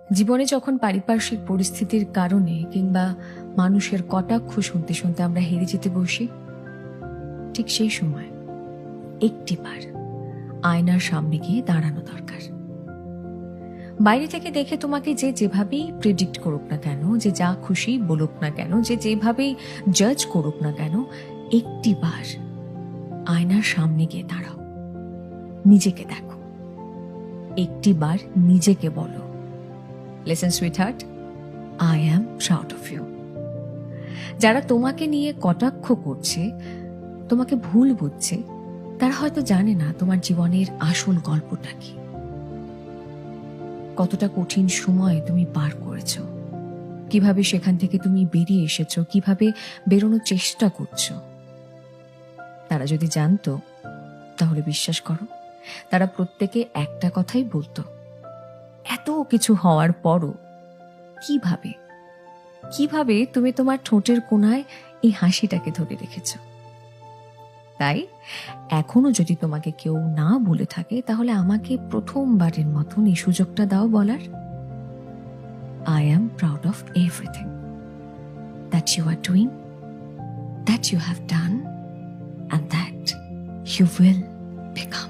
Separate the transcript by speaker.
Speaker 1: জীবনে যখন পারিপার্শ্বিক পরিস্থিতির কারণে কিংবা মানুষের কটাক্ষ শুনতে শুনতে আমরা হেরে যেতে বসি, ঠিক সেই সময় একটিবার আয়নার সামনে গিয়ে দাঁড়ানো দরকার। বাইরে থেকে দেখে তোমাকে যে যেভাবেই প্রেডিক্ট করুক না কেন, যে যা খুশি বলুক না কেন, যে যেভাবেই জাজ করুক না কেন, একটিবার আয়নার সামনে গিয়ে দাঁড়াও, নিজেকে দেখো, একটিবার নিজেকে বলো, listen sweetheart, I am proud of you. যারা তোমাকে নিয়ে কটাক্ষ করছে, তোমাকে ভুল বুঝছে, তারা হয়তো জানে না তোমার জীবনের আসল গল্পটা কি, কতটা কঠিন সময় তুমি পার করেছো, কিভাবে সেখান থেকে তুমি বেরিয়ে এসেছো, কিভাবে বেরোনোর চেষ্টা করছো। তারা যদি জানতো, তাহলে বিশ্বাস করো, তারা প্রত্যেকে একটা কথাই বলতো, এত কিছু হওয়ার পরও কিভাবে কিভাবে তুমি তোমার ঠোঁটের কোণায় এই হাসিটাকে ধরে রেখেছ। তাই এখনো যদি তোমাকে কেউ না বলে থাকে, তাহলে আমাকে প্রথমবারের মতন এই সুযোগটা দাও বলার, I am proud of everything that you are doing, that you have done, and that you will become.